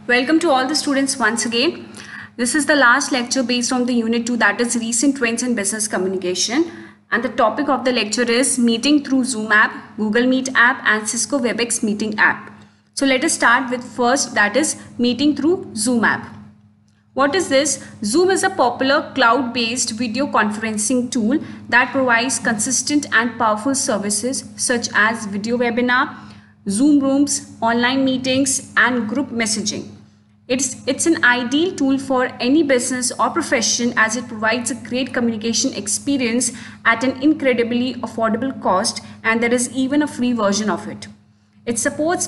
Welcome to all the students once again. This is the last lecture based on the Unit 2, that is Recent Trends in Business Communication. And the topic of the lecture is Meeting through Zoom app, Google Meet app and Cisco WebEx Meeting app. So let us start with first, that is Meeting through Zoom app. What is this? Zoom is a popular cloud-based video conferencing tool that provides consistent and powerful services such as video webinar, Zoom rooms, online meetings, and group messaging. It's an ideal tool for any business or profession as it provides a great communication experience at an incredibly affordable cost, and there is even a free version of it. It supports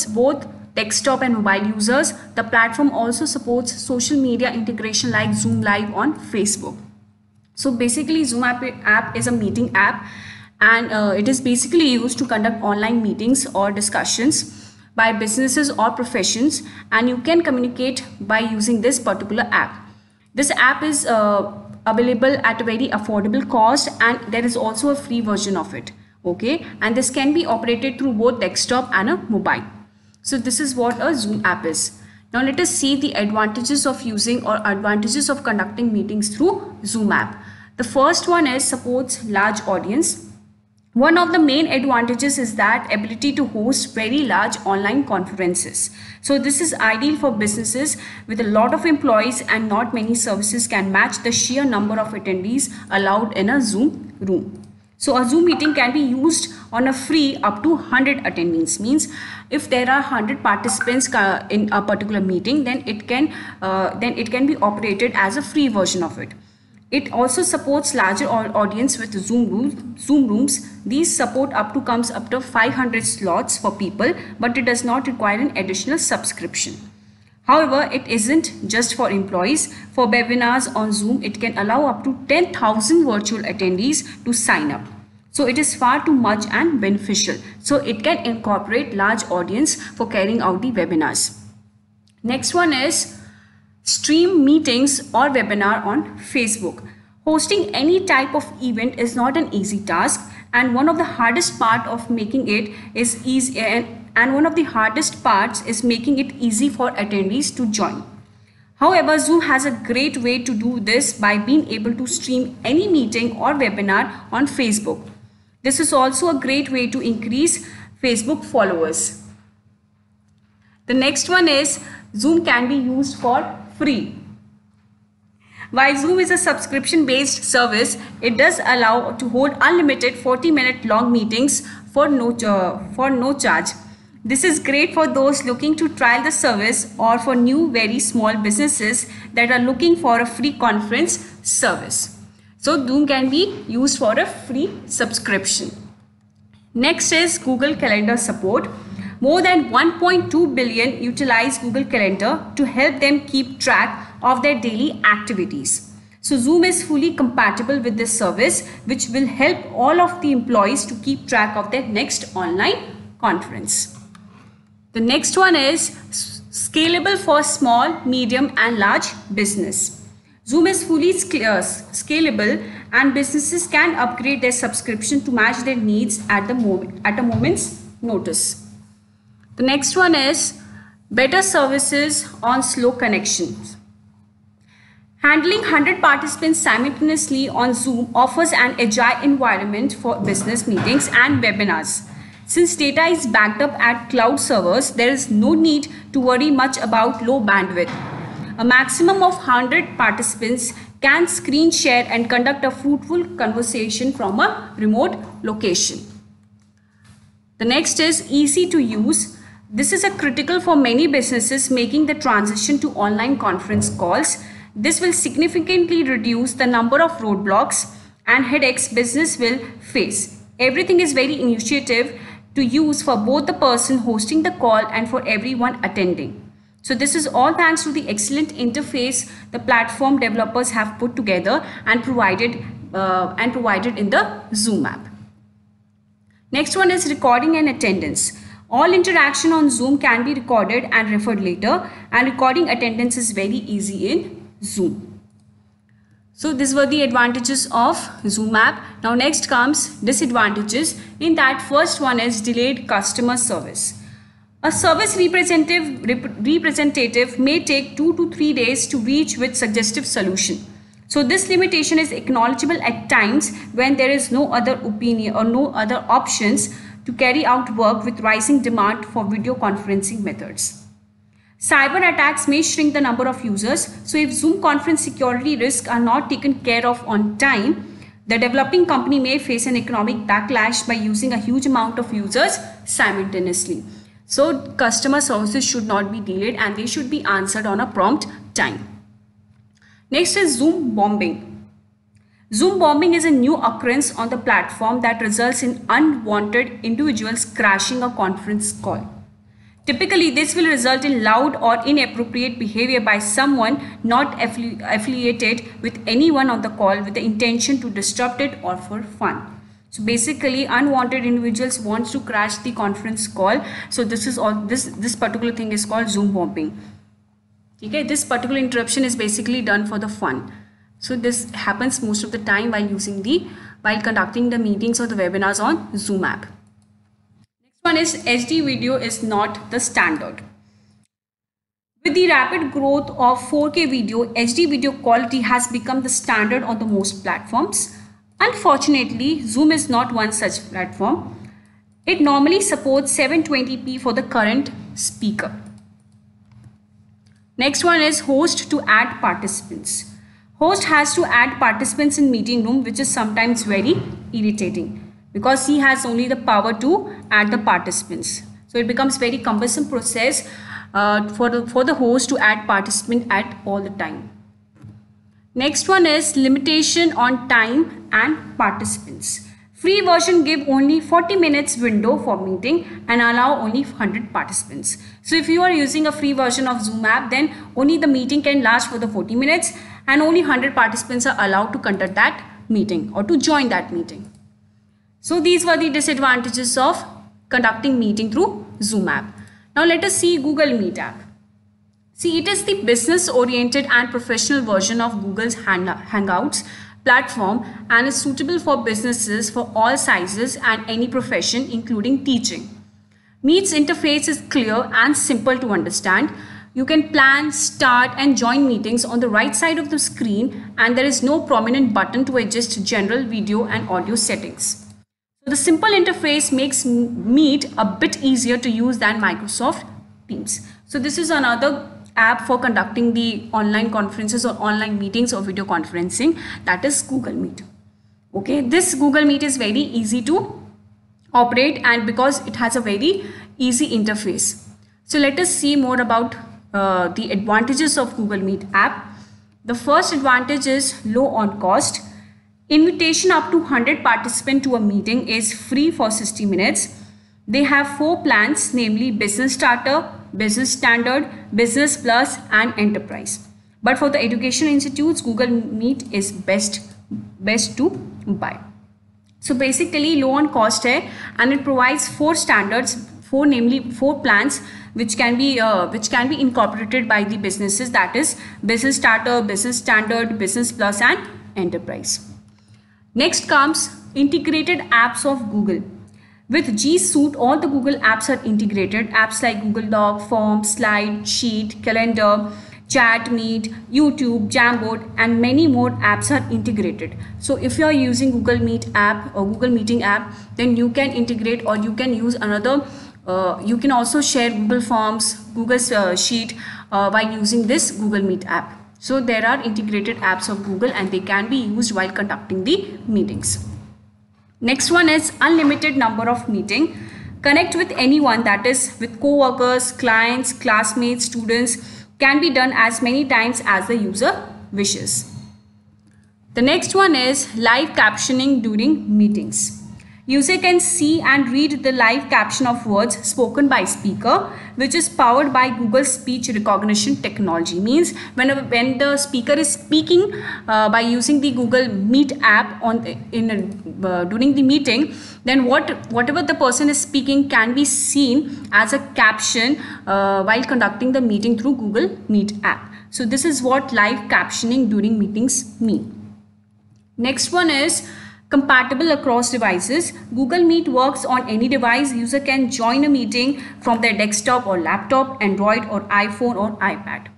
both desktop and mobile users. The platform also supports social media integration like Zoom Live on Facebook. So basically Zoom app is a meeting app, and it is basically used to conduct online meetings or discussions by businesses or professions, and you can communicate by using this particular app. This app is available at a very affordable cost, and there is also a free version of it. Okay, and this can be operated through both desktop and a mobile. So this is what a Zoom app is. Now let us see the advantages of using or advantages of conducting meetings through Zoom app. The first one is supports large audience. One of the main advantages is that ability to host very large online conferences. So this is ideal for businesses with a lot of employees, and not many services can match the sheer number of attendees allowed in a Zoom room. So a Zoom meeting can be used on a free up to 100 attendees. Means if there are 100 participants in a particular meeting, then it can be operated as a free version of it. It also supports larger audience with Zoom rooms. These support up to 500 slots for people, but it does not require an additional subscription. However, it isn't just for employees. For webinars on Zoom, it can allow up to 10,000 virtual attendees to sign up. So it is far too much and beneficial. So it can incorporate large audience for carrying out the webinars. Next one is stream meetings or webinar on Facebook. Hosting any type of event is not an easy task, and one of the hardest part of making it is easy, and one of the hardest parts is making it easy for attendees to join. However, Zoom has a great way to do this by being able to stream any meeting or webinar on Facebook. This is also a great way to increase Facebook followers. The next one is Zoom can be used for free. While Zoom is a subscription-based service, it does allow to hold unlimited 40-minute long meetings for no charge. This is great for those looking to trial the service or for new very small businesses that are looking for a free conference service. So Zoom can be used for a free subscription. Next is Google Calendar support. More than 1.2 billion utilize Google Calendar to help them keep track of their daily activities. So Zoom is fully compatible with this service, which will help all of the employees to keep track of their next online conference. The next one is scalable for small, medium and large business. Zoom is fully scalable, and businesses can upgrade their subscription to match their needs at a moment's notice. The next one is better services on slow connections. Handling 100 participants simultaneously on Zoom offers an agile environment for business meetings and webinars. Since data is backed up at cloud servers, there is no need to worry much about low bandwidth. A maximum of 100 participants can screen share and conduct a fruitful conversation from a remote location. The next is easy to use. This is critical for many businesses making the transition to online conference calls. This will significantly reduce the number of roadblocks and headaches business will face. Everything is very intuitive to use for both the person hosting the call and for everyone attending. So this is all thanks to the excellent interface the platform developers have put together and provided in the Zoom app. Next one is recording and attendance. All interaction on Zoom can be recorded and referred later, and recording attendance is very easy in Zoom. So these were the advantages of Zoom app. Now next comes disadvantages. In that, first one is delayed customer service. A service representative may take 2 to 3 days to reach with suggestive solution. So this limitation is acknowledgeable at times when there is no other opinion or no other options to carry out work with rising demand for video conferencing methods. Cyber attacks may shrink the number of users. So if Zoom conference security risks are not taken care of on time, the developing company may face an economic backlash by using a huge amount of users simultaneously. So customer services should not be delayed and they should be answered on a prompt time. Next is Zoom bombing. Zoom bombing is a new occurrence on the platform that results in unwanted individuals crashing a conference call. Typically, this will result in loud or inappropriate behavior by someone not affiliated with anyone on the call with the intention to disrupt it or for fun. So basically, unwanted individuals want to crash the conference call. So this is all. This particular thing is called Zoom bombing. Okay, this particular interruption is basically done for the fun. So this happens most of the time while conducting the meetings or the webinars on Zoom app. Next one is HD video is not the standard. With the rapid growth of 4K video, HD video quality has become the standard on the most platforms. Unfortunately, Zoom is not one such platform. It normally supports 720p for the current speaker. Next one is host to add participants. Host has to add participants in meeting room, which is sometimes very irritating because he has only the power to add the participants. So it becomes very cumbersome process for the host to add participant at all the time. Next one is limitation on time and participants. Free version give only 40 minutes window for meeting and allow only 100 participants. So if you are using a free version of Zoom app, then only the meeting can last for the 40 minutes and only 100 participants are allowed to conduct that meeting or to join that meeting. So these were the disadvantages of conducting meeting through Zoom app. Now let us see Google Meet app. See, it is the business-oriented and professional version of Google's Hangouts platform and is suitable for businesses for all sizes and any profession, including teaching. Meet's interface is clear and simple to understand. You can plan, start and join meetings on the right side of the screen, and there is no prominent button to adjust general video and audio settings. So the simple interface makes Meet a bit easier to use than Microsoft Teams. So this is another app for conducting the online conferences or online meetings or video conferencing, that is Google Meet. Okay, this Google Meet is very easy to operate and because it has a very easy interface. So let us see more about the advantages of Google Meet app. The first advantage is low on cost. Invitation up to 100 participants to a meeting is free for 60 minutes. They have 4 plans, namely Business Starter, Business Standard, Business Plus and Enterprise. But for the education institutes, Google Meet is best to buy. So basically low on cost hai, and it provides 4 standards, namely 4 plans which can be incorporated by the businesses, that is Business Starter, Business Standard, Business Plus and Enterprise. Next comes integrated apps of Google. With G Suite, all the Google apps are integrated. Apps like Google Doc, Form, Slide, Sheet, Calendar, Chat, Meet, YouTube, Jamboard and many more apps are integrated. So if you are using Google Meet app or Google Meeting app, then you can integrate or you can use another, you can also share Google Forms, Google Sheet while using this Google Meet app. So there are integrated apps of Google and they can be used while conducting the meetings. Next one is unlimited number of meeting. Connect with anyone, that is with co-workers, clients, classmates, students, can be done as many times as the user wishes. The next one is live captioning during meetings. User can see and read the live caption of words spoken by speaker, which is powered by Google speech recognition technology. Means when the speaker is speaking by using the Google Meet app during the meeting, then whatever the person is speaking can be seen as a caption while conducting the meeting through Google Meet app. So this is what live captioning during meetings mean. Next one is Compatible across devices. Google Meet works on any device. User can join a meeting from their desktop or laptop, Android or iPhone or iPad.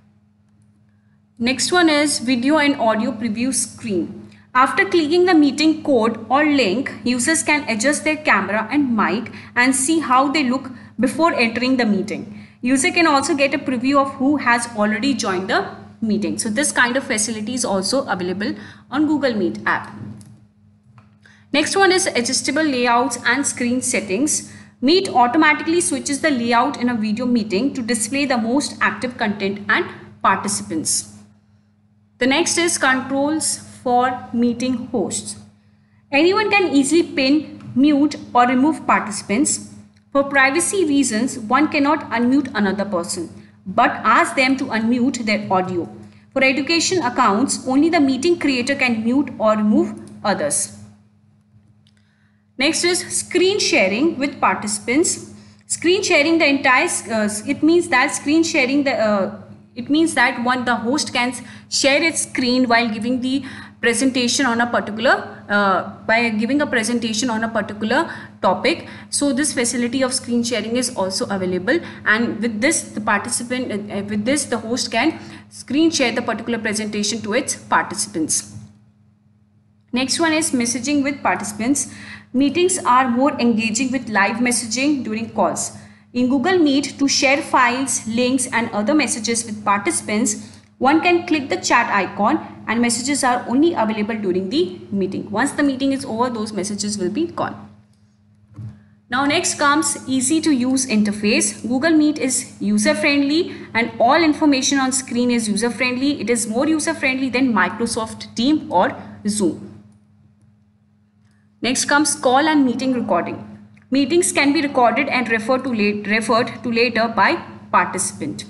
Next one is video and audio preview screen. After clicking the meeting code or link, users can adjust their camera and mic and see how they look before entering the meeting. User can also get a preview of who has already joined the meeting. So this kind of facility is also available on Google Meet app. Next one is adjustable layouts and screen settings. Meet automatically switches the layout in a video meeting to display the most active content and participants. The next is controls for meeting hosts. Anyone can easily pin, mute or remove participants. For privacy reasons, one cannot unmute another person, but ask them to unmute their audio. For education accounts, only the meeting creator can mute or remove others. Next is screen sharing with participants. Screen sharing the entire, it means that the host can share its screen while giving the presentation on a particular topic. So this facility of screen sharing is also available, and with this the host can screen share the particular presentation to its participants. Next one is messaging with participants. Meetings are more engaging with live messaging during calls. In Google Meet, to share files, links and other messages with participants, one can click the chat icon and messages are only available during the meeting. Once the meeting is over, those messages will be gone. Now next comes easy to use interface. Google Meet is user friendly and all information on screen is user friendly. It is more user friendly than Microsoft Teams or Zoom. Next comes call and meeting recording. Meetings can be recorded and referred to later by participant,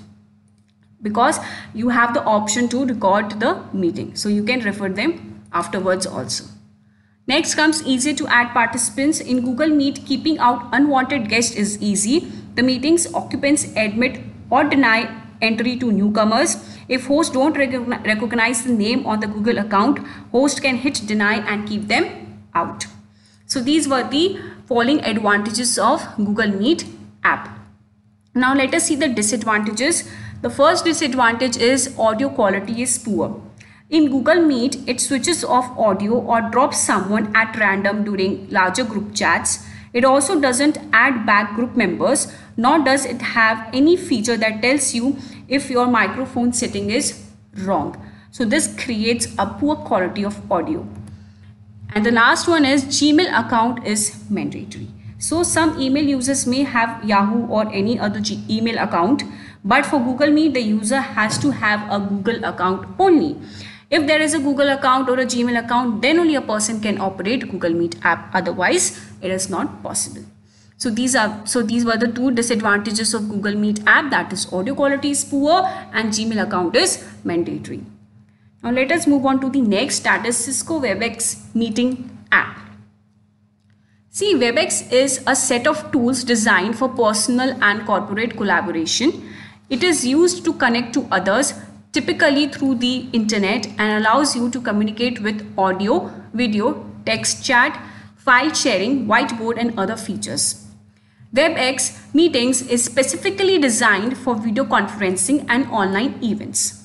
because you have the option to record the meeting, so you can refer them afterwards also. Next comes easy to add participants. In Google Meet, keeping out unwanted guests is easy. The meeting's occupants admit or deny entry to newcomers. If hosts don't recognize the name on the Google account, host can hit deny and keep them out. So these were the following advantages of Google Meet app. Now let us see the disadvantages. The first disadvantage is audio quality is poor. In Google Meet, it switches off audio or drops someone at random during larger group chats. It also doesn't add back group members, nor does it have any feature that tells you if your microphone setting is wrong. So this creates a poor quality of audio. And the last one is Gmail account is mandatory. So some email users may have Yahoo or any other email account, but for Google Meet, the user has to have a Google account only. If there is a Google account or a Gmail account, then only a person can operate Google Meet app. Otherwise, it is not possible. So these were the two disadvantages of Google Meet app, that is audio quality is poor and Gmail account is mandatory. Now let us move on to the next, that is Cisco WebEx meeting app. See, WebEx is a set of tools designed for personal and corporate collaboration. It is used to connect to others, typically through the internet, and allows you to communicate with audio, video, text chat, file sharing, whiteboard and other features. WebEx Meetings is specifically designed for video conferencing and online events.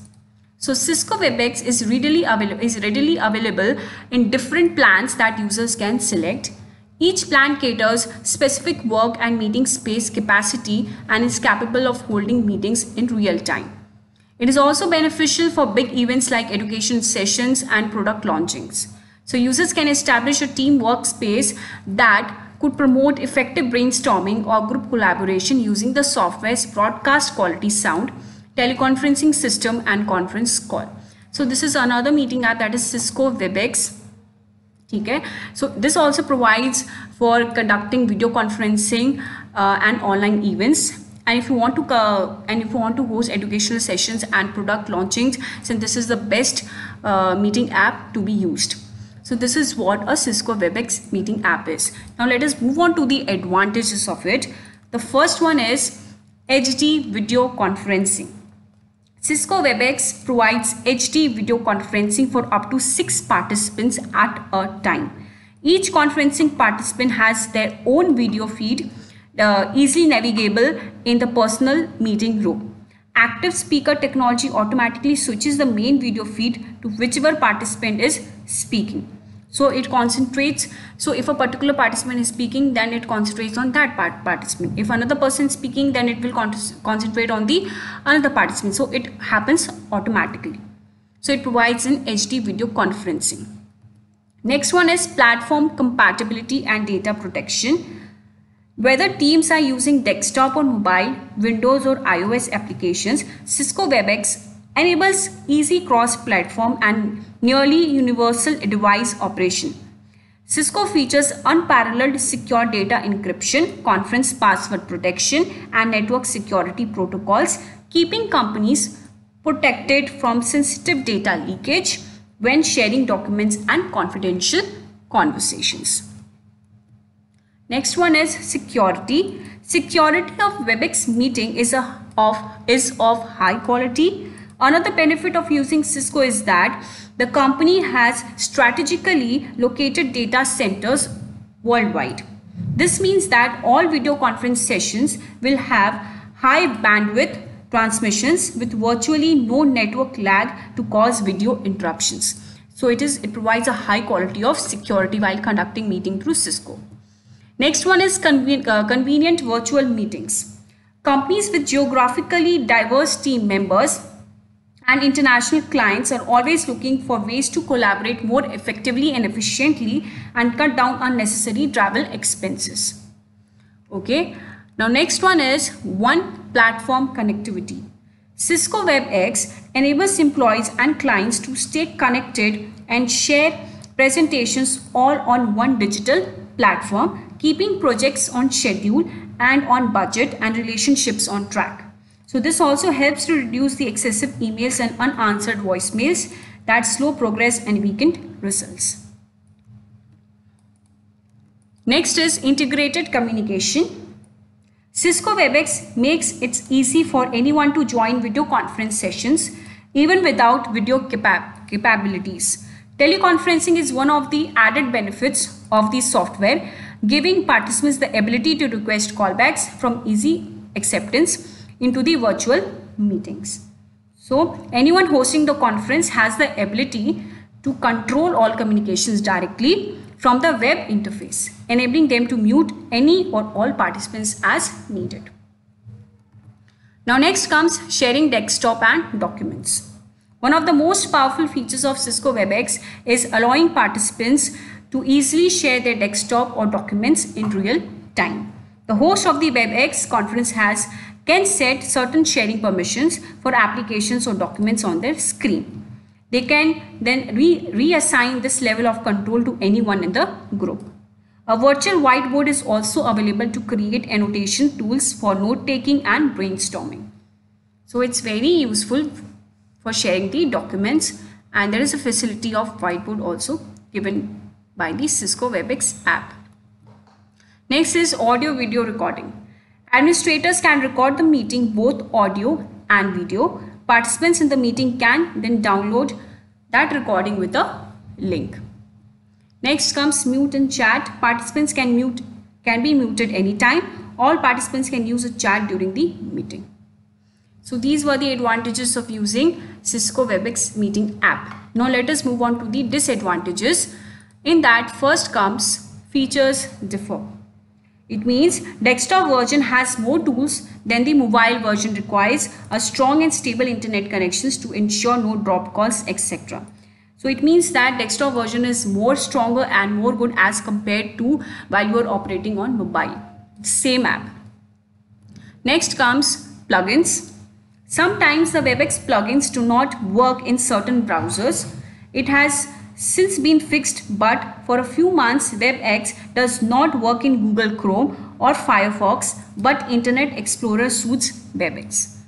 So Cisco WebEx is readily available in different plans that users can select. Each plan caters specific work and meeting space capacity and is capable of holding meetings in real time. It is also beneficial for big events like education sessions and product launchings. So users can establish a team workspace that could promote effective brainstorming or group collaboration using the software's broadcast quality sound, teleconferencing system and conference call. So this is another meeting app, that is Cisco WebEx. Okay. So this also provides for conducting video conferencing and online events. And if you want to host educational sessions and product launchings, then this is the best meeting app to be used. So this is what a Cisco WebEx meeting app is. Now let us move on to the advantages of it. The first one is HD video conferencing. Cisco WebEx provides HD video conferencing for up to 6 participants at a time. Each conferencing participant has their own video feed, easily navigable in the personal meeting room. Active speaker technology automatically switches the main video feed to whichever participant is speaking. So it concentrates, so if a particular participant is speaking, then it concentrates on that participant. If another person is speaking, then it will concentrate on the another participant. So it happens automatically. So it provides an HD video conferencing. Next one is platform compatibility and data protection. Whether teams are using desktop or mobile, Windows or iOS applications, Cisco Webex enables easy cross-platform and nearly universal device operation. Cisco features unparalleled secure data encryption, conference password protection, and network security protocols, keeping companies protected from sensitive data leakage when sharing documents and confidential conversations. Next one is security. Security of Webex meeting is of high quality. Another benefit of using Cisco is that the company has strategically located data centers worldwide. This means that all video conference sessions will have high bandwidth transmissions with virtually no network lag to cause video interruptions. So it provides a high quality of security while conducting meeting through Cisco. Next one is convenient virtual meetings. Companies with geographically diverse team members and international clients are always looking for ways to collaborate more effectively and efficiently and cut down unnecessary travel expenses. Okay, now next one is one platform connectivity. Cisco WebEx enables employees and clients to stay connected and share presentations all on one digital platform, keeping projects on schedule and on budget and relationships on track. So this also helps to reduce the excessive emails and unanswered voicemails that slow progress and weaken results. Next is integrated communication. Cisco WebEx makes it easy for anyone to join video conference sessions even without video capabilities. Teleconferencing is one of the added benefits of the software, giving participants the ability to request callbacks from easy acceptance into the virtual meetings. So anyone hosting the conference has the ability to control all communications directly from the web interface, enabling them to mute any or all participants as needed. Now next comes sharing desktop and documents. One of the most powerful features of Cisco WebEx is allowing participants to easily share their desktop or documents in real time. The host of the WebEx conference can set certain sharing permissions for applications or documents on their screen. They can then reassign this level of control to anyone in the group. A virtual whiteboard is also available to create annotation tools for note-taking and brainstorming. So it's very useful for sharing the documents, and there is a facility of whiteboard also given by the Cisco WebEx app. Next is audio video recording. Administrators can record the meeting both audio and video. Participants in the meeting can then download that recording with a link. Next comes mute and chat. Participants can be muted anytime. All participants can use a chat during the meeting. So these were the advantages of using Cisco WebEx meeting app. Now let us move on to the disadvantages. In that, first comes features differ. It means desktop version has more tools than the mobile version, requires a strong and stable internet connections to ensure no drop calls, etc. So it means that desktop version is more stronger and more good as compared to while you are operating on mobile. Same app. Next comes plugins. Sometimes the WebEx plugins do not work in certain browsers. It has since been fixed, but for a few months WebEx does not work in Google Chrome or Firefox, but Internet Explorer suits WebEx.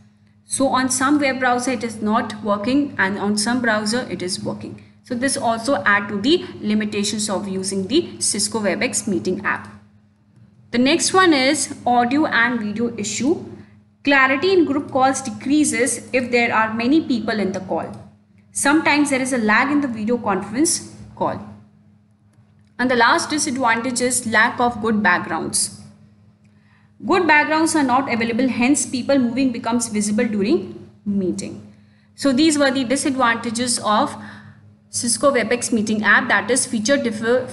So on some web browser it is not working, and on some browser it is working. So this also adds to the limitations of using the Cisco WebEx meeting app. The next one is audio and video issue. Clarity in group calls decreases if there are many people in the call. Sometimes there is a lag in the video conference call. And the last disadvantage is lack of good backgrounds. Good backgrounds are not available, hence people moving becomes visible during meeting. So these were the disadvantages of Cisco WebEx meeting app, that is features differ,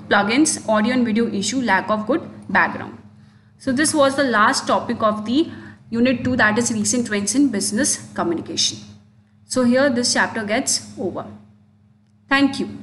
plugins, audio and video issue, lack of good background. So this was the last topic of the Unit 2, that is recent trends in business communication. So here this chapter gets over. Thank you.